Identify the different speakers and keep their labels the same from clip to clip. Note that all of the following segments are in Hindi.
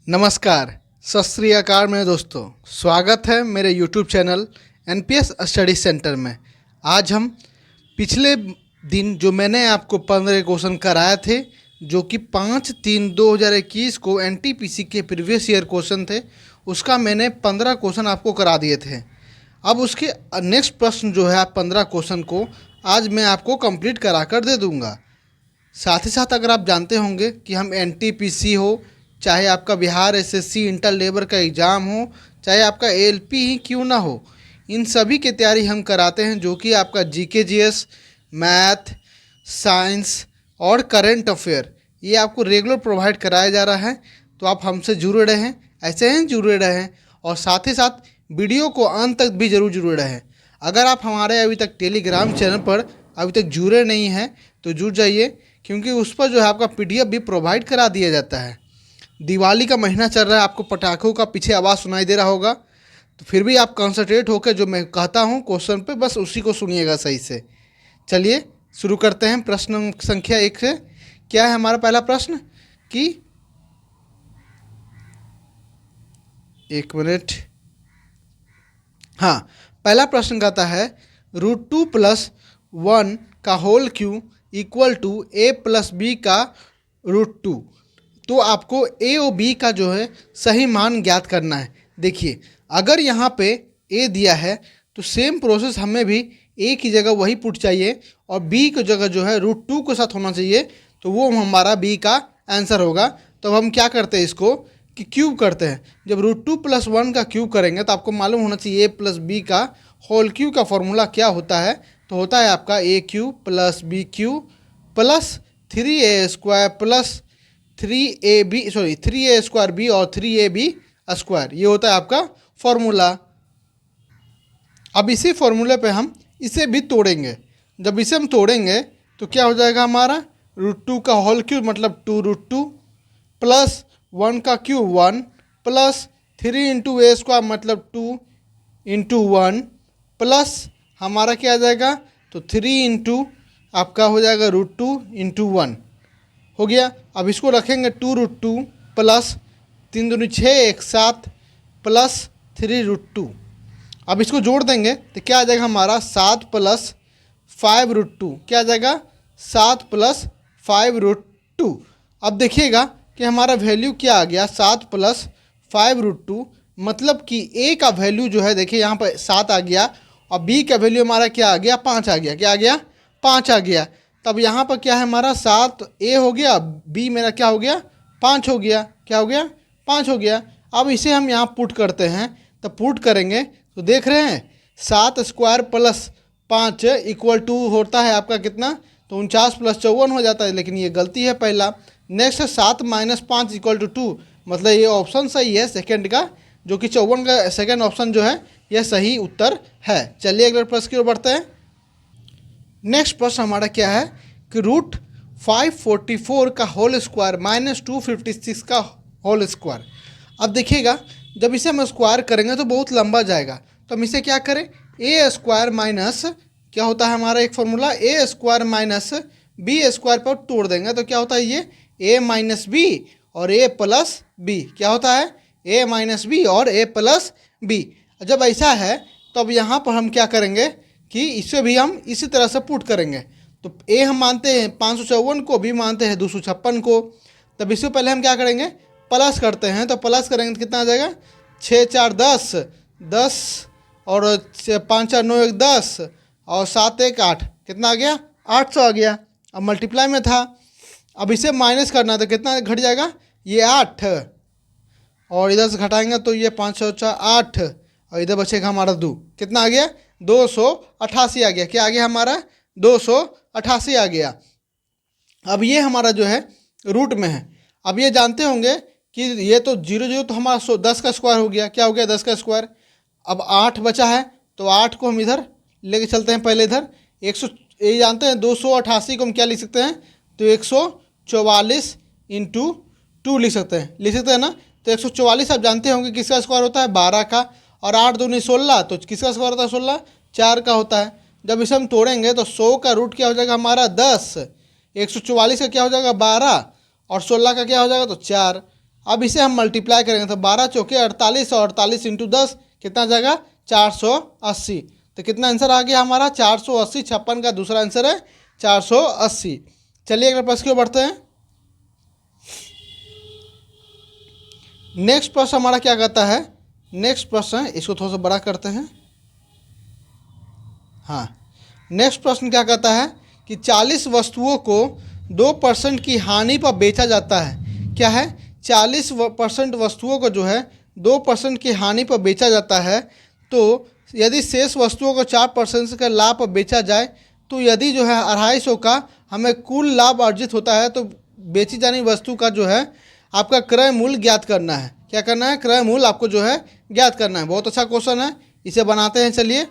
Speaker 1: नमस्कार, सत श्री अकाल मेरे दोस्तों। स्वागत है मेरे YouTube channel NPS study centre में। आज हम पिछले दिन जो मैंने आपको 15 क्वेश्चन कराए थे, जो कि 5/3/2021 को एनटीपीसी के प्रीवियस ईयर क्वेश्चन थे, उसका मैंने 15 क्वेश्चन आपको करा दिए थे। अब उसके नेक्स्ट प्रश्न जो है 15 क्वेश्चन को आज मैं आपको कंप्लीट करा कर दे दूँगा। साथ ही साथ अगर आप जानते होंगे कि हम एनटीपीसी हो, चाहे आपका बिहार एसएससी इंटर लेबर का एग्ज़ाम हो, चाहे आपका एएलपी ही क्यों ना हो, इन सभी की तैयारी हम कराते हैं, जो कि आपका जीके जीएस, मैथ, साइंस और करंट अफेयर ये आपको रेगुलर प्रोवाइड कराया जा रहा है। तो आप हमसे जुड़े रहें, ऐसे ही जुड़े रहें और साथ ही साथ वीडियो को अंत तक भी ज़रूर रहें। अगर आप हमारे अभी तक टेलीग्राम चैनल पर अभी तक जुड़े नहीं हैं तो जुड़ जाइए, क्योंकि उस पर जो है आपका पीडीएफ भी प्रोवाइड करा दिया जाता है। दिवाली का महीना चल रहा है, आपको पटाखों का पीछे आवाज़ सुनाई दे रहा होगा, तो फिर भी आप कंसंट्रेट होकर जो मैं कहता हूँ क्वेश्चन पे, बस उसी को सुनिएगा सही से। चलिए शुरू करते हैं प्रश्न संख्या 1 से। क्या है हमारा पहला प्रश्न कि एक मिनट, हाँ, पहला प्रश्न कहता है √2 + 1 का whole cube equal to a + b का √2। तो आपको ए और बी का जो है सही मान ज्ञात करना है। देखिए, अगर यहाँ पे ए दिया है तो सेम प्रोसेस हमें भी ए की जगह वही पुट चाहिए और बी की जगह जो है √2 के साथ होना चाहिए, तो वो हमारा बी का आंसर होगा। तो हम क्या करते हैं इसको कि क्यूब करते हैं। जब √2 + 1 का क्यूब करेंगे तो आपको मालूम होना चाहिए a + b का होल क्यूब का फॉर्मूला क्या होता है। तो होता है आपका a³ + b³ + 3a² + 3a² और 3ab², ये होता है आपका फॉर्मूला। अब इसी फॉर्मूले पे हम इसे भी तोड़ेंगे। जब इसे हम तोड़ेंगे तो क्या हो जाएगा हमारा √2 का होल क्यूब मतलब 2√2 + 1 का क्यूब 1 + 3 × a² मतलब 2 × 1 प्लस हमारा क्या आ जाएगा, तो 3 × आपका हो जाएगा √2 × 1 हो गया। अब इसको रखेंगे 2√2 + 3 दूनी 6 1 7 + 3√2। अब इसको जोड़ देंगे तो क्या आ जाएगा हमारा 7 + 5√2। क्या आ जाएगा 7 + 5√2। अब देखिएगा कि हमारा वैल्यू क्या आ गया 7 + 5√2, मतलब कि ए का वैल्यू जो है, देखिए यहाँ पर 7 आ गया और बी का वैल्यू हमारा क्या आ गया 5 आ गया। क्या आ गया 5 आ गया। तब यहाँ पर क्या है हमारा 7 ए हो गया, बी मेरा क्या हो गया 5 हो गया। क्या हो गया 5 हो गया। अब इसे हम यहाँ पुट करते हैं, तो पुट करेंगे तो देख रहे हैं 7² + 5 = होता है आपका कितना, तो 49 + 54 हो जाता है, लेकिन ये गलती है पहला। नेक्स्ट 7 - 5 = 2, मतलब ये ऑप्शन सही है सेकंड का, जो कि 54 का सेकंड ऑप्शन जो है यह सही उत्तर है। चलिए अगले प्रश्न की ओर बढ़ते हैं। नेक्स्ट प्रश्न हमारा क्या है कि √544 का होल स्क्वायर -256 का होल स्क्वायर। अब देखिएगा, जब इसे हम स्क्वायर करेंगे तो बहुत लंबा जाएगा, तो हम इसे क्या करें a² माइनस क्या होता है हमारा एक फॉर्मूला a² - b² पर तोड़ देंगे तो क्या होता है ये a - b और a + b। क्या होता है a - b और a + b। जब ऐसा है तो अब यहाँ पर हम क्या करेंगे कि इसे भी हम इसी तरह से पुट करेंगे। तो ए हम मानते हैं 554 को, बी मानते हैं 256 को। तब इससे पहले हम क्या करेंगे प्लस करते हैं, तो प्लस करेंगे तो कितना आ जाएगा 6 4 10 10 और 5 4 9 1 10 और 7 1 8, कितना आ गया 800 आ गया। अब मल्टीप्लाई में था, अब इसे माइनस करना तो कितना घट जाएगा ये 8 और इधर से घटाएंगे तो ये 508 और इधर बचेगा हमारा 2, कितना आ गया 288 आ गया। क्या आ गया हमारा 288 आ गया। अब ये हमारा जो है रूट में है। अब ये जानते होंगे कि ये तो 0 0 तो हमारा 10 का स्क्वायर हो गया। क्या हो गया 10 का स्क्वायर। अब 8 बचा है तो 8 को हम इधर लेके चलते हैं। पहले इधर 100, ये जानते हैं 288 को हम क्या लिख सकते हैं, तो 144 × 2 लिख सकते हैं ना। तो 144 आप जानते होंगे किसका स्क्वायर होता है 12 का, और 8 दूनी 16, तो किसका स्क्वायर होता है 16 4 का होता है। जब इसे हम तोड़ेंगे तो 100 का रूट क्या हो जाएगा हमारा 10, 144 का क्या हो जाएगा 12 और 16 का क्या हो जाएगा तो 4। अब इसे हम मल्टीप्लाई करेंगे तो 12 चौके 48 और 48 इंटू 10 कितना आ जाएगा 480। तो कितना आंसर आ गया हमारा 480। 56 का दूसरा आंसर है 480। चलिए अगले प्रश्न की ओर बढ़ते हैं। नेक्स्ट प्रश्न हमारा क्या कहता है, नेक्स्ट प्रश्न इसको थोड़ा सा बड़ा करते हैं। हाँ, नेक्स्ट प्रश्न क्या कहता है कि 40 वस्तुओं को 2% की हानि पर बेचा जाता है। क्या है, 40% वस्तुओं को जो है 2% की हानि पर बेचा जाता है। तो यदि शेष वस्तुओं को 4% का लाभ पर बेचा जाए तो यदि जो है 250 का हमें कुल लाभ अर्जित होता है तो बेची जाने वस्तु का जो है आपका क्रय मूल्य ज्ञात करना है। क्या करना है, क्रय मूल्य आपको जो है ज्ञात करना है। बहुत अच्छा क्वेश्चन है, इसे बनाते हैं। चलिए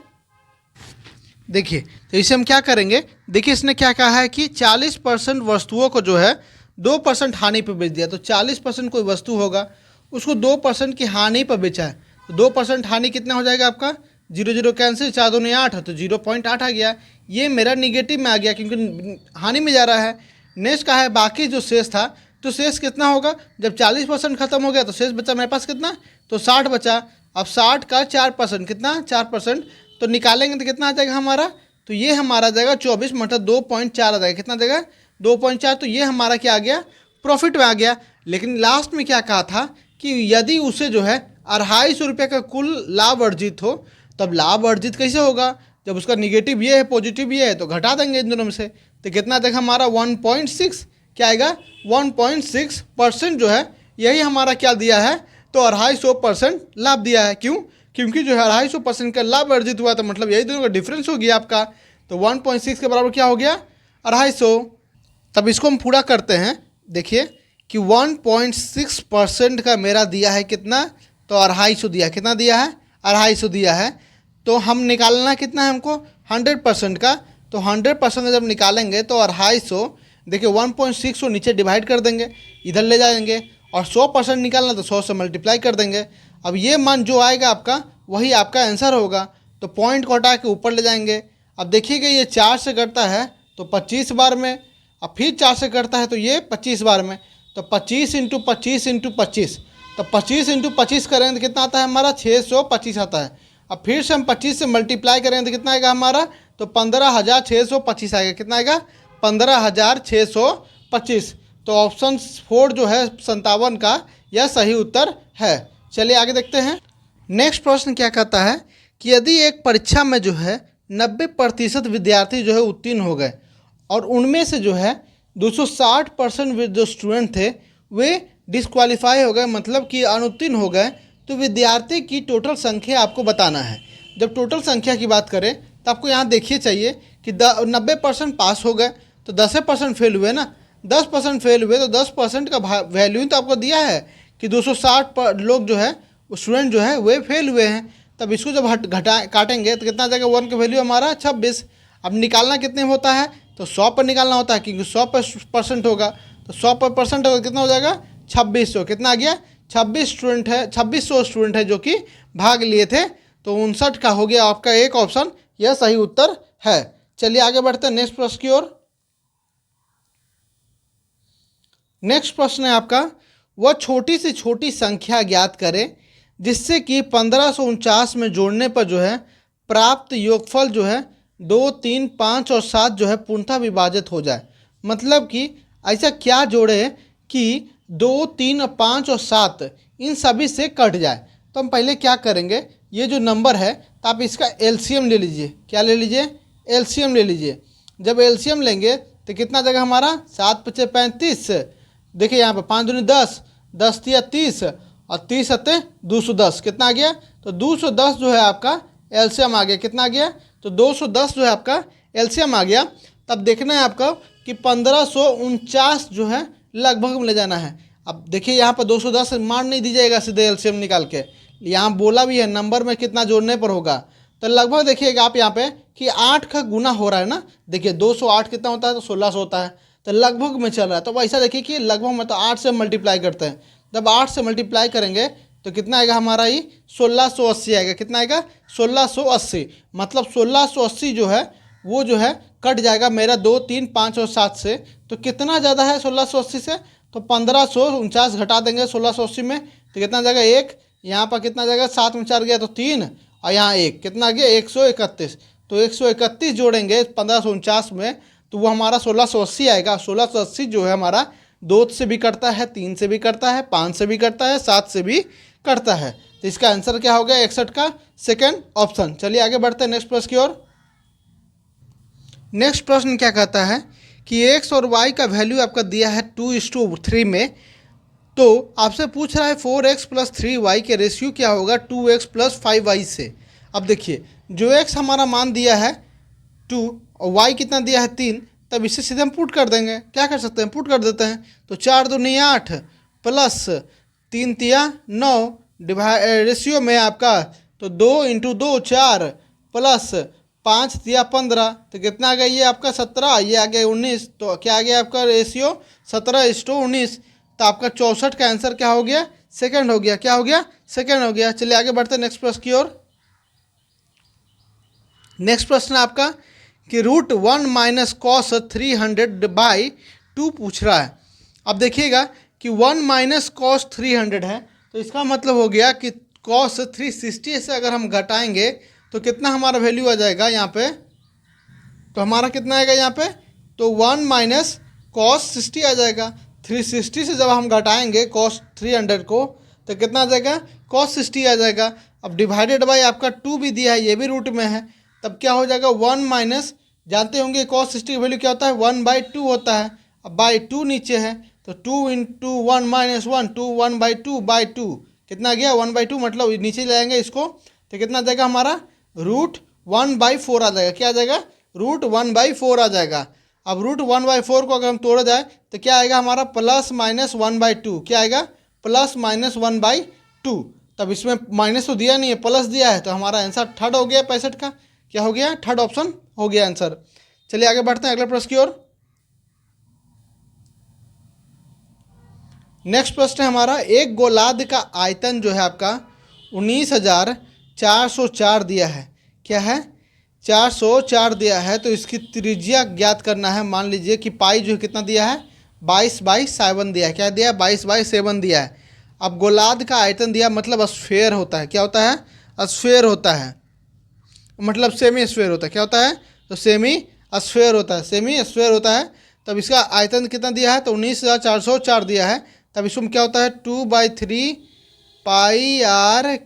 Speaker 1: देखिए, तो इसे हम क्या करेंगे, देखिए इसने क्या कहा है कि 40% वस्तुओं को जो है 2% हानि पर बेच दिया। तो 40% कोई वस्तु होगा उसको 2% की हानि पर बेचा है। तो 2% हानि कितना हो जाएगा आपका, 0 0 कैंसिल, 4 2 8 है तो 0.8 आ गया। ये मेरा निगेटिव में आ गया क्योंकि हानि में जा रहा है। नेक्स्ट का है बाकी जो शेष था, तो शेष कितना होगा, जब 40% खत्म हो गया तो शेष बचा मेरे पास कितना, तो 60 बचा। अब 60 का 4% कितना, 4% तो निकालेंगे तो कितना आ जाएगा हमारा, तो ये हमारा आ जाएगा 24 मतलब 2.4 आ जाएगा। कितना देगा 2.4। तो ये हमारा क्या आ गया, प्रॉफिट में आ गया। लेकिन लास्ट में क्या कहा था कि यदि उसे जो है 250 रुपये का कुल लाभ अर्जित हो, तब लाभ अर्जित कैसे होगा, जब उसका निगेटिव ये है पॉजिटिव ये है तो घटा देंगे इन दोनों में से। तो कितना देगा हमारा 1.6, क्या आएगा 1.6% जो है यही हमारा क्या दिया है, तो 250% लाभ दिया है। क्यों, क्योंकि जो है 250% का लाभ अर्जित हुआ तो मतलब यही दोनों का डिफरेंस हो गया आपका। तो 1.6 के बराबर क्या हो गया 250। तब इसको हम पूरा करते हैं। देखिए कि 1.6% का मेरा दिया है कितना, तो 250 दिया। कितना दिया है 250 दिया है। तो हम निकालना कितना है हमको 100% का। तो 100% जब निकालेंगे तो 250, देखिए 1.6 को नीचे डिवाइड कर देंगे, इधर ले जाएंगे और 100% निकालना तो 100 से मल्टीप्लाई कर देंगे। अब ये मान जो आएगा आपका वही आपका आंसर होगा। तो पॉइंट को हटा के ऊपर ले जाएंगे। अब देखिएगा ये 4 से कटता है तो 25 बार में, अब फिर 4 से कटता है तो ये 25 बार में। तो 25 इंटू 25 इंटू 25, तो 25 इंटू 25 करेंगे तो कितना आता है हमारा 625 आता है। अब फिर से हम 25 से मल्टीप्लाई करेंगे तो कितना आएगा हमारा, तो 15,625 आएगा। कितना आएगा 15,625। तो ऑप्शन 4 जो है 57 का यह सही उत्तर है। चलिए आगे देखते हैं। नेक्स्ट प्रश्न क्या कहता है कि यदि एक परीक्षा में जो है 90% विद्यार्थी जो है उत्तीर्ण हो गए और उनमें से जो है 260% जो स्टूडेंट थे वे डिस्क्वालीफाई हो गए, मतलब कि अनुत्तीर्ण हो गए, तो विद्यार्थी की टोटल संख्या आपको बताना है। जब टोटल संख्या की बात करें तो आपको यहाँ देखिए चाहिए कि 90% पास हो गए तो 10% फेल हुए ना, 10% फेल हुए तो 10% का वैल्यू तो आपको दिया है कि 260 लोग जो है स्टूडेंट जो है वे फेल हुए हैं। तब इसको जब काटेंगे तो कितना आ जाएगा, 1 का वैल्यू हमारा 26। अब निकालना कितने में होता है, तो 100 पर निकालना होता है क्योंकि 100% होगा। तो 100% होगा कितना हो जाएगा 2600। कितना आ गया 26 स्टूडेंट है, 2600 स्टूडेंट है जो कि भाग लिए थे। तो 59 का हो गया आपका एक ऑप्शन, यह सही उत्तर है। चलिए आगे बढ़ते हैं नेक्स्ट प्रश्न की ओर। नेक्स्ट प्रश्न है आपका, वह छोटी से छोटी संख्या ज्ञात करें जिससे कि 1549 में जोड़ने पर जो है प्राप्त योगफल जो है 2, 3, 5 और 7 जो है पूर्णतः विभाजित हो जाए। मतलब कि ऐसा क्या जोड़े कि 2, 3, 5 और 7 इन सभी से कट जाए। तो हम पहले क्या करेंगे, ये जो नंबर है तो आप इसका एलसीएम ले लीजिए। क्या ले लीजिए, एलसीएम ले लीजिए। जब एलसीएम लेंगे तो कितना आ जाएगा हमारा 7 × 5 = 35। देखिए यहाँ पर 5 दूनी 10, 10 × 3 = 30 और 30 × 210 कितना आ गया, तो 210 जो है आपका एलसीएम आ गया। कितना आ गया, तो 210 जो है आपका एलसीएम आ गया। तब देखना है आपका कि 1549 जो है लगभग में ले जाना है। अब देखिए यहाँ पर 210 मान नहीं दीजिएगा सीधे एलसीएम निकाल के, यहाँ बोला भी है नंबर में कितना जोड़ने पर होगा। तो लगभग देखिएगा आप यहाँ पे कि 8 का गुना हो रहा है ना। देखिए 208 कितना होता है, तो 1600 होता है। तो लगभग में चल रहा है। तो वैसा देखिए कि लगभग में तो 8 से मल्टीप्लाई करते हैं। जब 8 से मल्टीप्लाई करेंगे तो कितना आएगा हमारा, ये 1680 आएगा। कितना आएगा 1680। मतलब 1680 जो है वो जो है कट जाएगा मेरा 2, 3, 5 और 7 से। तो कितना ज़्यादा है 1680 से, तो 1549 घटा देंगे 1680 में तो कितना आ जाएगा 1, यहाँ पर कितना आ जाएगा 7 में 4 गया तो 3 और यहाँ 1 कितना आ गया 131। तो 131 जोड़ेंगे 1549 में तो वो हमारा 1680 आएगा। 1680 जो है हमारा 2 से भी कटता है, 3 से भी कटता है, 5 से भी कटता है, 7 से भी कटता है। तो इसका आंसर क्या हो गया 61 का सेकेंड ऑप्शन। चलिए आगे बढ़ते हैं नेक्स्ट प्रश्न की ओर। नेक्स्ट प्रश्न क्या कहता है कि x और y का वैल्यू आपका दिया है 2:3 में, तो आपसे पूछ रहा है 4x + 3y के रेशियो क्या होगा 2x + 5y से। अब देखिए जो x हमारा मान दिया है 2 और y कितना दिया है 3, तब इससे सीधे हम पुट कर देंगे। क्या कर सकते हैं, पुट कर देते हैं। तो 4 दूनी 8 प्लस 3 तिया 9 रेशियो में आपका तो 2 × 2 4 प्लस 5 तिया 15 तो कितना आ गया ये आपका 17, ये आ गया 19। तो क्या आ गया आपका रेशियो 17:19। तो आपका 64 का आंसर क्या हो गया सेकंड हो गया। क्या हो गया सेकंड हो गया। चलिए आगे बढ़ते हैं नेक्स्ट प्रश्न की ओर। नेक्स्ट प्रश्न आपका कि √1 - cos 300/2 पूछ रहा है। अब देखिएगा कि 1 - cos 300 है तो इसका मतलब हो गया कि cos 360 से अगर हम घटाएंगे तो कितना हमारा वैल्यू आ जाएगा यहाँ पे, तो हमारा कितना आएगा यहाँ पे, तो 1 - cos 60 आ जाएगा। 360 से जब हम घटाएंगे cos 300 को तो कितना आ जाएगा cos 60 आ जाएगा। अब डिवाइडेड बाय आपका 2 भी दिया है, ये भी रूट में है, तब क्या हो जाएगा 1 - जानते होंगे cos 60 की वैल्यू क्या होता है 1/2 होता है। अब बाई 2 नीचे है तो 2 × 1 - 1 2 1/2/2 कितना आ गया 1/2, मतलब नीचे ले आएंगे इसको तो कितना आ जाएगा हमारा √1/4 आ जाएगा। क्या आ जाएगा √1/4 आ जाएगा। अब √1/4 को अगर हम तोड़ जाए तो क्या आएगा हमारा +-1/2। क्या आएगा +-1/2। तब इसमें माइनस तो दिया नहीं है, प्लस दिया है, तो हमारा आंसर थर्ड हो गया 65 का। क्या हो गया थर्ड ऑप्शन हो गया आंसर। चलिए आगे बढ़ते हैं अगले प्रश्न की ओर। नेक्स्ट प्रश्न है हमारा एक गोलार्ध का आयतन जो है आपका 19,404 दिया है। क्या है 404 दिया है, तो इसकी त्रिज्या ज्ञात करना है। मान लीजिए कि पाई जो है कितना दिया है 22/7 दिया है। क्या दिया है 22/7 दिया है। अब गोलार्ध का आयतन दिया मतलब स्फेयर होता है। क्या होता है स्फेयर होता है, मतलब सेमी स्फेयर होता है। क्या होता है तो सेमी स्फेयर होता है, सेमी स्फेयर होता है। तब इसका आयतन कितना दिया है तो 19,404 दिया है। तब इसमें क्या होता है 2/3 πr³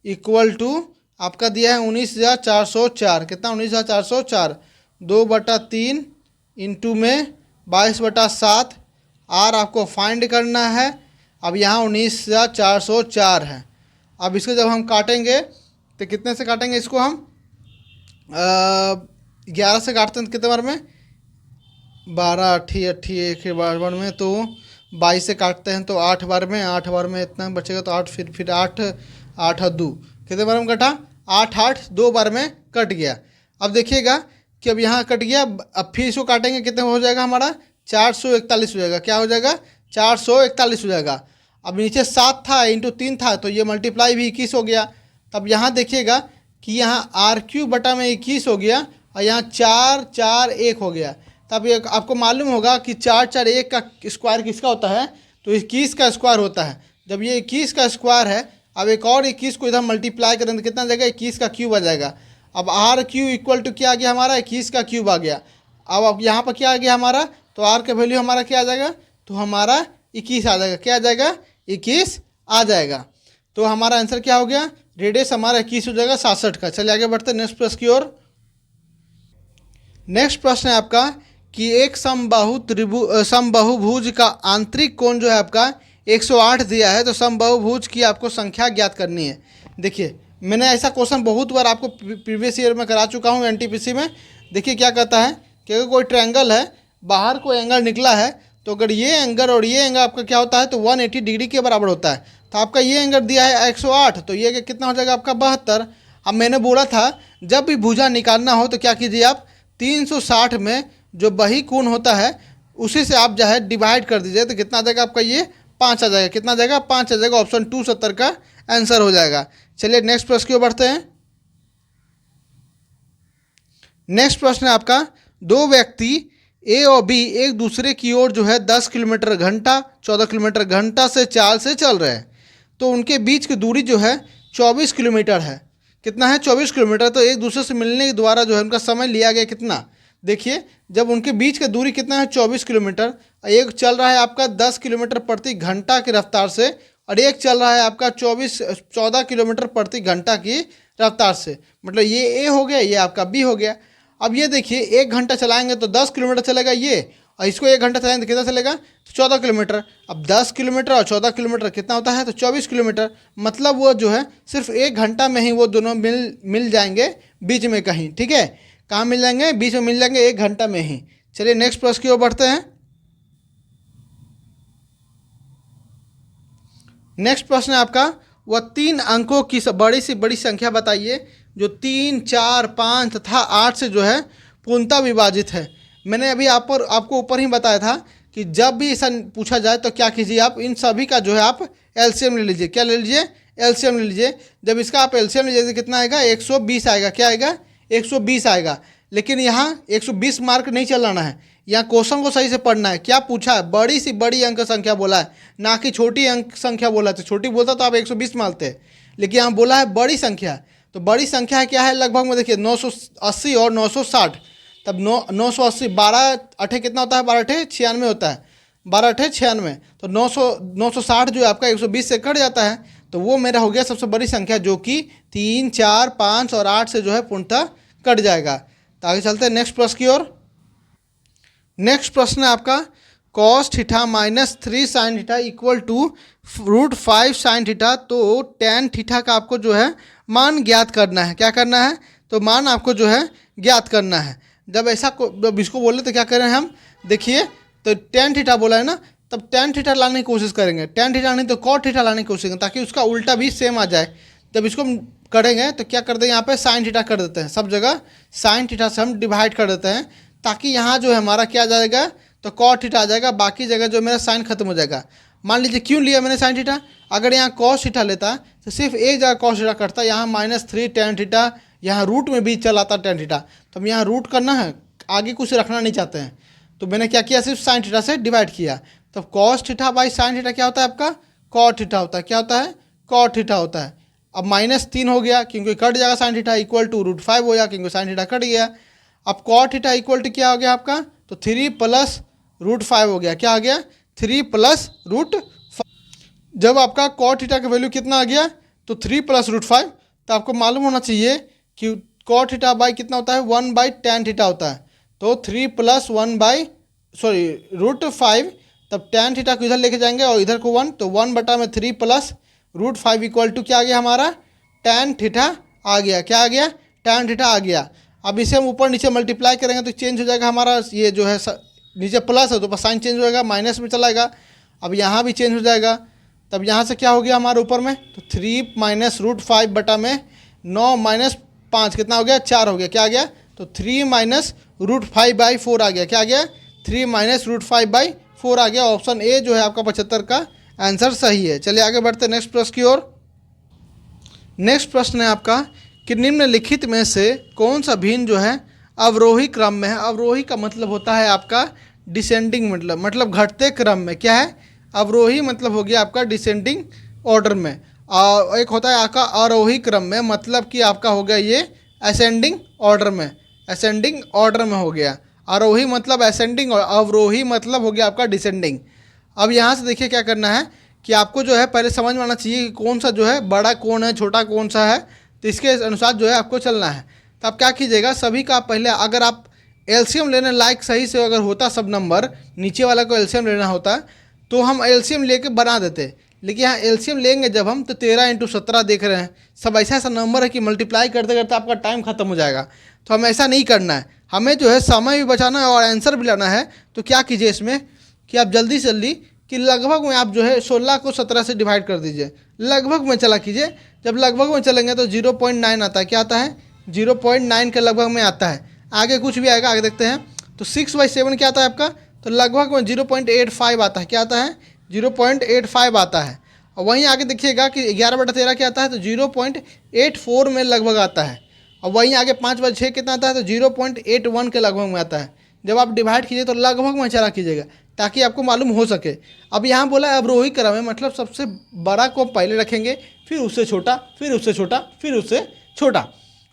Speaker 1: = आपका दिया है 19,404। कितना 19,404 2/3 इंटू में 22/7 आर आपको फाइंड करना है। अब यहाँ 19,404 है। अब इसको जब हम काटेंगे तो कितने से काटेंगे इसको हम 11 से काटते हैं कितने बार में 12 8 एक बार में, तो 22 से काटते हैं तो 8 बार में, 8 बार में इतना बचेगा तो 8 फिर 8 8 और 2 कितने बार में कटा 8 8 2 बार में कट गया। अब देखिएगा कि अब यहाँ कट गया, अब फिर इसको काटेंगे कितने हो जाएगा हमारा 441 हो जाएगा। क्या हो जाएगा 441 हो जाएगा। अब नीचे 7 था इंटू 3 था तो ये मल्टीप्लाई भी 21 हो गया। तब यहाँ देखिएगा कि यहाँ r³ हो गया और यहाँ 4 4 1 हो गया। तब ये आपको मालूम होगा कि 4 4 1 का स्क्वायर किसका होता है तो 21 का स्क्वायर होता है। जब ये 21 का स्क्वायर है, अब एक और 21 को इधर मल्टीप्लाई करें तो कितना आ जाएगा 21 का क्यूब आ जाएगा। अब r³ = क्या आ गया हमारा 21 का क्यूब आ गया। अब यहाँ पर क्या आ गया हमारा तो r का वैल्यू हमारा क्या आ जाएगा तो हमारा 21 आ जाएगा। क्या आ जाएगा 21 आ जाएगा। तो हमारा आंसर क्या हो गया रेडियस हमारा 21 हो जाएगा 67 का। चलिए आगे बढ़ते हैं नेक्स्ट प्रश्न की ओर। नेक्स्ट प्रश्न है आपका कि एक समबाहुभुज का आंतरिक कोण जो है आपका 108 दिया है, तो समबाहुभुज की आपको संख्या ज्ञात करनी है। देखिए मैंने ऐसा क्वेश्चन बहुत बार आपको प्रीवियस ईयर में करा चुका हूँ एनटीपीसी में। देखिए क्या कहता है कि अगर कोई ट्रायंगल है, बाहर कोई एंगल निकला है, तो अगर ये एंगल और ये एंगल आपका क्या होता है तो 180 डिग्री के बराबर होता है। तो आपका ये एंगल दिया है 108, तो ये कितना हो जाएगा आपका 72। अब मैंने बोला था जब भी भुजा निकालना हो तो क्या कीजिए आप 360 में जो बही कोण होता है उसी से आप जो है डिवाइड कर दीजिए, तो कितना आ जाएगा आपका ये 5 आ जाएगा। कितना आ जाएगा 5 आ जाएगा। ऑप्शन 2 70 का आंसर हो जाएगा। चलिए नेक्स्ट प्रश्न की ओर बढ़ते हैं। नेक्स्ट प्रश्न है आपका दो व्यक्ति ए और बी एक दूसरे की ओर जो है 10 किलोमीटर घंटा 14 किलोमीटर घंटा से चाल से चल रहे हैं, तो उनके बीच की दूरी जो है 24 किलोमीटर है। कितना है? 24 किलोमीटर। तो एक दूसरे से मिलने के द्वारा जो है उनका समय लिया गया कितना? देखिए, जब उनके बीच का दूरी कितना है? 24 किलोमीटर। एक चल रहा है आपका 10 किलोमीटर प्रति घंटा की रफ्तार से, और एक चल रहा है आपका 14 किलोमीटर प्रति घंटा की रफ्तार से। मतलब ये ए हो गया, ये आपका बी हो गया। अब ये देखिए, 1 घंटा चलाएंगे तो 10 किलोमीटर चलेगा ये, और इसको 1 घंटा चलाएंगे तो कितना चलेगा? तो 14 किलोमीटर। अब 10 किलोमीटर और 14 किलोमीटर कितना होता है? तो 24 किलोमीटर। मतलब वो जो है सिर्फ 1 घंटा में ही वो दोनों मिल जाएंगे बीच में कहीं। ठीक है, कहाँ मिल जाएंगे? बीच में मिल जाएंगे 1 घंटा में ही। चलिए नेक्स्ट प्रश्न की ओर बढ़ते हैं। नेक्स्ट प्रश्न है आपका, वह 3 अंकों की बड़ी से बड़ी संख्या बताइए जो 3, 4, 5 तथा 8 से जो है पूर्णतः विभाजित है। मैंने अभी आपको ऊपर ही बताया था कि जब भी ऐसा पूछा जाए तो क्या कीजिए, आप इन सभी का जो है आप एलसीएम ले लीजिए। क्या ले लीजिए? एलसीएम ले लीजिए। जब इसका आप एलसीएम ले लीजिए कितना आएगा? 120 आएगा। क्या आएगा? 120 आएगा। लेकिन यहाँ 120 मार्क नहीं चलाना है, यहाँ क्वेश्चन को सही से पढ़ना है। क्या पूछा है? बड़ी सी बड़ी अंक संख्या बोला है, ना कि छोटी अंक संख्या बोला है। तो छोटी बोलता तो आप 120 मानते हैं, लेकिन यहाँ बोला है बड़ी संख्या। तो बड़ी संख्या क्या है? लगभग में देखिए 980 और 960। तब 980, 12 अठे कितना होता है? 12 अठे 96 होता है। 12 अठे 96, तो 960 जो है आपका 120 से कट जाता है, तो वो मेरा हो गया सबसे बड़ी संख्या, जो कि 3, 4, 5 और 8 से जो है पूर्णतः कट जाएगा। तो आगे चलते हैं नेक्स्ट प्रश्न की ओर। नेक्स्ट प्रश्न है आपका, cos theta minus 3 sine theta equal to √5 sine theta. तो tan थीटा का आपको जो है मान ज्ञात करना है। क्या करना है? तो मान आपको जो है ज्ञात करना है। जब जब इसको बोले तो क्या करें हम? देखिए, तो tan थीटा बोला है ना, तब tan थीटा लाने की कोशिश करेंगे। tan थीटा नहीं तो cot थीटा लाने की कोशिश करेंगे, ताकि उसका उल्टा भी सेम आ जाए। जब इसको करेंगे तो क्या करते हैं, यहाँ पे साइन थीटा कर देते हैं। सब जगह साइन थीटा से हम डिवाइड कर देते हैं, ताकि यहाँ जो है हमारा क्या आ जाएगा? तो cot थीटा आ जाएगा। बाकी जगह जो मेरा साइन खत्म हो जाएगा। मान लीजिए क्यों लिया मैंने साइन थीटा? अगर यहाँ cos थीटा लेता तो सिर्फ एक जगह cos थीटा करता, यहाँ -3 tan थीटा, यहाँ रूट में भी चलाता tan थीटा। तो हम यहाँ रूट करना है, आगे कुछ रखना नहीं चाहते हैं, तो मैंने क्या किया? सिर्फ साइन थीटा से डिवाइड किया। तो cos theta by sine theta क्या होता है आपका? cot थीटा होता है। क्या होता है? cot थीटा होता है। अब -3 हो गया क्योंकि कट जाएगा साइन थीटा, इक्वल टू √5 हो गया क्योंकि साइन थीटा कट गया। अब cot थीटा इक्वल टू क्या हो गया आपका? तो 3 + √5 हो गया। क्या आ गया? 3 + √5। जब आपका cot थीटा का वैल्यू कितना आ गया? तो 3 + √5। तो आपको मालूम होना चाहिए कि cot थीटा बाई कितना होता है? 1/tan थीटा होता है। तो 3 + √5। तब tan थीटा को इधर लेके जाएंगे और इधर को 1, तो 1/3 + √5 इक्वल टू क्या आ गया हमारा? tan थीटा आ गया। क्या आ गया? tan थीटा आ गया। अब इसे हम ऊपर नीचे मल्टीप्लाई करेंगे तो चेंज हो जाएगा हमारा, ये जो है नीचे प्लस है तो साइन चेंज हो जाएगा, माइनस में चलाएगा। अब यहाँ भी चेंज हो जाएगा। तब यहाँ से क्या हो गया हमारे ऊपर में? तो 3 - √5 बटा में 9 - 5 कितना हो गया? 4 हो गया। क्या आ गया? तो 3 - √5/4 आ गया। क्या आ गया? 3 - √5/4 आ गया। ऑप्शन ए जो है आपका 75 का आंसर सही है। चलिए आगे बढ़ते हैं नेक्स्ट प्रश्न की ओर। नेक्स्ट प्रश्न है आपका कि निम्नलिखित में से कौन सा भिन्न जो है अवरोही क्रम में है? अवरोही का मतलब होता है आपका डिसेंडिंग, मतलब घटते क्रम में। क्या है? अवरोही मतलब हो गया आपका डिसेंडिंग ऑर्डर में। एक होता है आपका आरोही क्रम में, मतलब कि आपका हो गया ये असेंडिंग ऑर्डर में। असेंडिंग ऑर्डर में हो गया। आरोही मतलब असेंडिंग और अवरोही मतलब हो गया आपका डिसेंडिंग। अब यहाँ से देखिए क्या करना है कि आपको जो है पहले समझ में आना चाहिए कि कौन सा जो है बड़ा कौन है, छोटा कौन सा है, तो इसके अनुसार जो है आपको चलना है। तो आप क्या कीजिएगा, सभी का पहले अगर आप एलसीएम लेने लायक सही से अगर होता सब नंबर, नीचे वाला को एलसीएम लेना होता तो हम एलसीएम लेके बना देते। लेकिन यहाँ एलसीएम लेंगे जब हम, तो 13 × 17 देख रहे हैं। सब ऐसा ऐसा नंबर है कि मल्टीप्लाई करते करते आपका टाइम खत्म हो जाएगा। तो हमें ऐसा नहीं करना है, हमें जो है समय भी बचाना है और आंसर भी लाना है। तो क्या कीजिए इसमें कि आप जल्दी से जल्दी कि लगभग में आप जो है 16 को 17 से डिवाइड कर दीजिए। लगभग में चला कीजिए। जब लगभग में चलेंगे तो 0.9 आता है। क्या आता है? 0.9 के लगभग में आता है। आगे कुछ भी आएगा, आगे देखते हैं। तो 6/7 क्या आता है आपका? तो लगभग में 0.85 आता है। क्या आता है? 0.85 आता है। और वहीं आगे देखिएगा कि 11/13 क्या आता है? तो 0.84 में लगभग आता है। और वहीं आगे 5/6 कितना आता है? तो 0.81 के लगभग में आता है। जब आप डिवाइड कीजिए तो लगभग में चला कीजिएगा ताकि आपको मालूम हो सके। अब यहाँ बोला है अवरोही क्रम है, मतलब सबसे बड़ा को पहले रखेंगे, फिर उससे छोटा, फिर उससे छोटा, फिर उससे छोटा।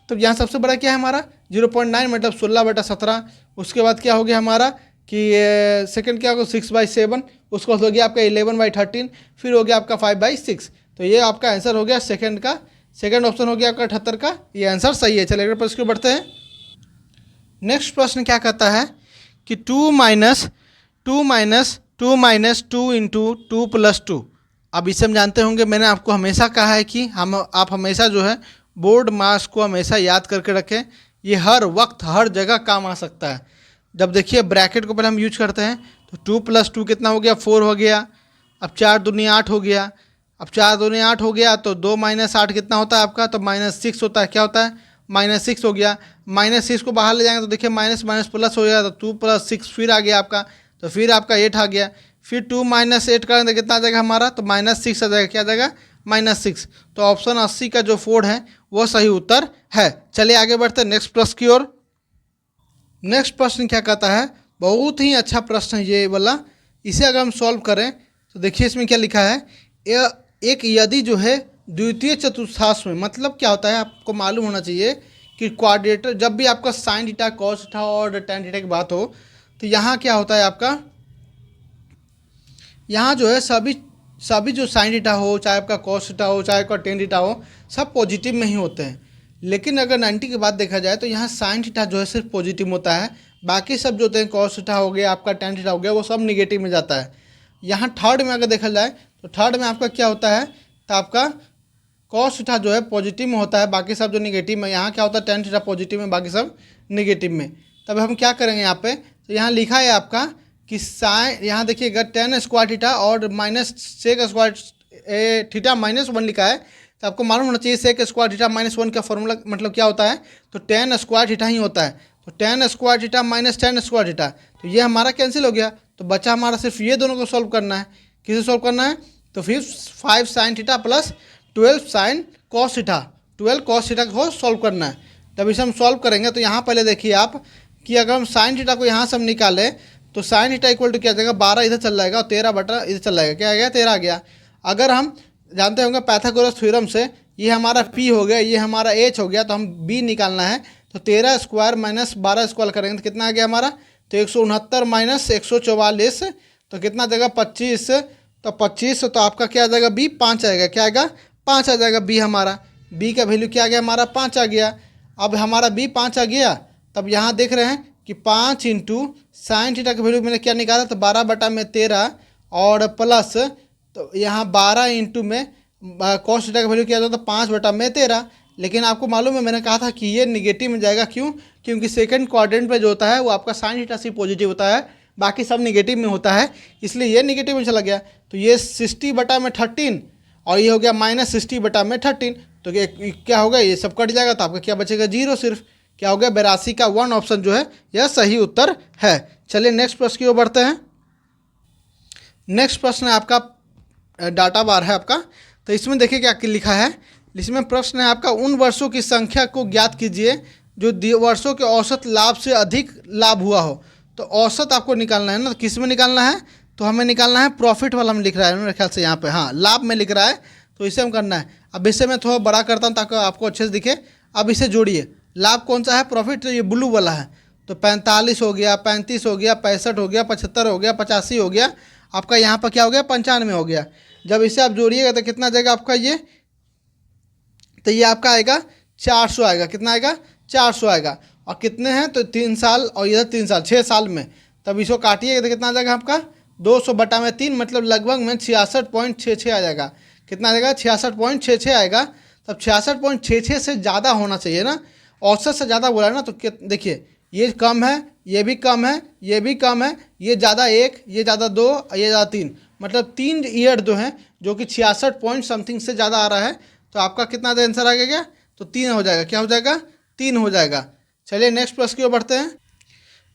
Speaker 1: तो यहाँ सबसे बड़ा क्या है हमारा 0.9 मतलब 16/17। उसके बाद क्या हो गया हमारा कि सेकंड क्या होगा 6/7, उसको हो गया आपका 11/13, फिर हो गया आपका 5/6। तो ये आपका आंसर हो गया सेकंड का, सेकंड ऑप्शन हो गया आपका 78 का, ये आंसर सही है। चलिए अगले प्रश्न को बढ़ते हैं। नेक्स्ट प्रश्न क्या कहता है कि 2 माइनस 2 इंटू 2+2। अब इसे हम जानते होंगे, मैंने आपको हमेशा कहा है कि आप हमेशा जो है बोर्ड मास को हमेशा याद करके रखें, ये हर वक्त हर जगह काम आ सकता है। जब देखिए ब्रैकेट को पहले हम यूज करते हैं तो 2+2 कितना हो गया 4 हो गया। अब 4 दूनी 8 हो गया। अब 4 दूनी 8 हो गया तो 2 - 8 कितना होता है आपका, तो -6 होता है। क्या होता है -6 हो गया। -6 को बाहर ले जाएंगे तो देखिए माइनस माइनस प्लस हो गया, तो 2+6 फिर आ गया आपका, तो फिर आपका 8 आ गया। फिर 2 - 8 करेंगे तो कितना आ जाएगा हमारा, तो -6 आ जाएगा। क्या आ जाएगा -6। तो ऑप्शन 80 का जो 4 है वो सही उत्तर है। चलिए आगे बढ़ते हैं नेक्स्ट प्रश्न की ओर। नेक्स्ट प्रश्न क्या कहता है, बहुत ही अच्छा प्रश्न है ये वाला। इसे अगर हम सॉल्व करें तो देखिए इसमें क्या लिखा है, एक यदि जो है द्वितीय चतुर्थांश में, मतलब क्या होता है आपको मालूम होना चाहिए कि क्वाड्रेटर जब भी आपका साइन थीटा कॉस थीटा और टेन थीटा की बात हो तो यहाँ क्या होता है आपका, यहाँ जो है सभी जो साइन थीटा हो, चाहे आपका कॉस थीटा हो, चाहे आपका टेन थीटा हो, सब पॉजिटिव में ही होते हैं। लेकिन अगर 90 की बात देखा जाए तो यहाँ साइन थीटा जो है सिर्फ पॉजिटिव होता है, बाकी सब जो होते हैं कॉस थीटा हो गया, आपका टेन थीटा हो गया, वो सब निगेटिव में जाता है। यहाँ थर्ड में अगर देखा जाए तो थर्ड में आपका क्या होता है, तो आपका कॉस थीटा जो है पॉजिटिव में होता है, बाकी सब जो निगेटिव में। यहाँ क्या होता है टेन थीटा पॉजिटिव में, बाकी सब निगेटिव में। तब हम क्या करेंगे यहाँ पे, तो यहाँ लिखा है आपका कि साइन, यहाँ देखिएगा टेन स्क्वायर थीटा और माइनस सेक स्क्वायर थीटा -1 लिखा है, तो आपको मालूम होना चाहिए सेक स्क्वायर थीटा -1 का फॉर्मूला मतलब क्या होता है, तो टेन स्क्वायर थीटा ही होता है। तो ten square theta minus ten square theta, तो ये हमारा कैंसिल हो गया। तो बचा हमारा सिर्फ ये दोनों को सॉल्व करना है। किसे सॉल्व करना है, तो फिर 5 sine theta plus 12 sine cos theta, 12 cos theta को सॉल्व करना है। तब इसे हम सॉल्व करेंगे तो यहाँ पहले देखिए आप कि अगर हम साइन थीटा को यहाँ से हम निकालें तो साइन थीटा इक्वल टू क्या आ जाएगा, 12 इधर चल जाएगा और 13 इधर चल जाएगा। क्या आ गया, 13 आ गया। अगर हम जानते होंगे पाइथागोरस थ्योरम से, ये हमारा P हो गया, ये हमारा H हो गया, तो हम B निकालना है। तो 13 स्क्वायर माइनस 12 स्क्वायर करेंगे तो कितना आ गया हमारा, तो 169 माइनस 144, तो कितना आ जाएगा 25। तो 25 तो आपका क्या आ जाएगा B 5 आएगा। क्या आएगा 5 आ जाएगा B हमारा। B का वैल्यू क्या आ गया हमारा 5 आ गया। अब हमारा B 5 आ गया। तब यहाँ देख रहे हैं कि 5 इंटू साइन थीटा का वैल्यू मैंने क्या निकाला, तो 12/13 और प्लस, तो यहाँ 12 इंटू में कॉस थीटा का वैल्यू क्या होता है, तो 5/13। लेकिन आपको मालूम है मैंने कहा था कि ये निगेटिव में जाएगा। क्यों, क्योंकि सेकंड क्वाड्रेंट पे जो होता है वो आपका साइन थीटा से पॉजिटिव होता है, बाकी सब निगेटिव में होता है, इसलिए ये निगेटिव में चला गया। तो ये 60/13 और ये हो गया -60/13। तो क्या होगा, ये सब कट जाएगा तो आपका क्या बचेगा 0 सिर्फ। क्या हो गया 82 का 1 ऑप्शन जो है यह सही उत्तर है। चलिए नेक्स्ट प्रश्न की ओर बढ़ते हैं। नेक्स्ट प्रश्न है आपका डाटा बार है आपका। तो इसमें देखिए क्या लिखा है, इसमें प्रश्न है आपका उन वर्षों की संख्या को ज्ञात कीजिए जो वर्षों के औसत लाभ से अधिक लाभ हुआ हो। तो औसत आपको निकालना है ना, तो किस में निकालना है, तो हमें निकालना है प्रॉफिट वाला में लिख रहा है मेरे ख्याल से यहाँ पे, हाँ लाभ में लिख रहा है, तो इसे हम करना है। अब इसे मैं थोड़ा बड़ा करता हूँ ताकि आपको अच्छे से दिखे। अब इसे जोड़िए, लाभ कौन सा है, प्रॉफिट, तो ये ब्लू वाला है। तो 45 हो गया, 35 हो गया, 65 हो गया, 75 हो गया, 85 हो गया, आपका यहाँ पर क्या हो गया 95 हो गया। जब इसे आप जोड़िएगा तो कितना जाएगा आपका ये, तो ये आपका आएगा 400 आएगा। कितना आएगा 400 आएगा। और कितने हैं, तो 3 साल और इधर 3 साल, 6 साल में। तब इसको काटिएगा तो कितना आ जाएगा आपका 200/3, मतलब लगभग में 66.66 आ जाएगा। कितना आ जाएगा 66.66 आएगा। तब 66.66 से ज़्यादा होना चाहिए ना, औसत से ज़्यादा बोला है ना। तो देखिए ये कम है, ये भी कम है, ये भी कम है, ये ज़्यादा 1, ये ज़्यादा 2, ये ज़्यादा 3, मतलब 3 ईयर जो हैं जो कि 66 पॉइंट समथिंग से ज़्यादा आ रहा है। तो आपका कितना आंसर आ गया, तो 3 हो जाएगा। क्या हो जाएगा 3 हो जाएगा। चलिए नेक्स्ट प्रश्न की ओर बढ़ते हैं।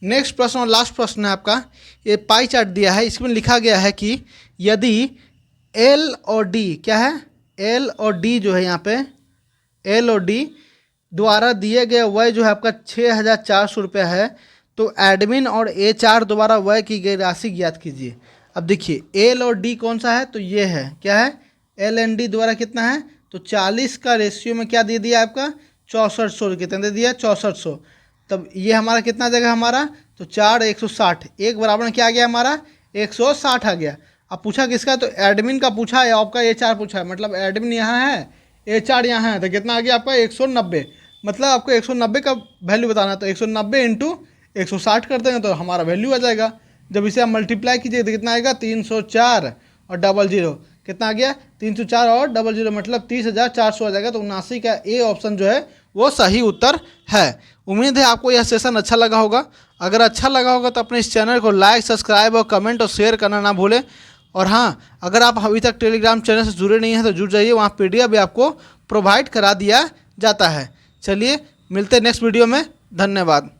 Speaker 1: नेक्स्ट प्रश्न और लास्ट प्रश्न है आपका, ये पाई चार्ट दिया है, इसमें लिखा गया है कि यदि एल और डी, क्या है एल और डी जो है यहाँ पे, एल और डी द्वारा दिए गए वय जो है आपका 6,400 रुपया है, तो एडमिन और HR द्वारा व्यय की गई राशि ज्ञात कीजिए। अब देखिए L और D कौन सा है, तो ये है, क्या है, L&D द्वारा कितना है, तो 40 का रेशियो में क्या दे दिया आपका 6400, कितना दे दिया 6400। तब ये हमारा कितना आ जाएगा हमारा, तो 4 160, एक बराबर में क्या आ गया हमारा 160 आ गया। अब पूछा किसका, तो एडमिन का पूछा है, आपका HR पूछा है, मतलब एडमिन यहाँ है, HR यहाँ है, तो कितना आ गया आपका 190। मतलब आपको 190 का वैल्यू बताना है, तो 190 इंटू 160 कर देंगे तो हमारा वैल्यू आ जाएगा। जब इसे आप मल्टीप्लाई कीजिए तो कितना आएगा 304 और 00, कितना आ गया 304 और 00, मतलब 30,400 आ जाएगा। तो 79 का ए ऑप्शन जो है वो सही उत्तर है। उम्मीद है आपको यह सेशन अच्छा लगा होगा। अगर अच्छा लगा होगा तो अपने इस चैनल को लाइक, सब्सक्राइब और कमेंट और शेयर करना ना भूलें। और हाँ, अगर आप अभी तक टेलीग्राम चैनल से जुड़े नहीं हैं तो जुड़ जाइए, वहाँ PDF भी आपको प्रोवाइड करा दिया जाता है। चलिए मिलते हैं नेक्स्ट वीडियो में, धन्यवाद।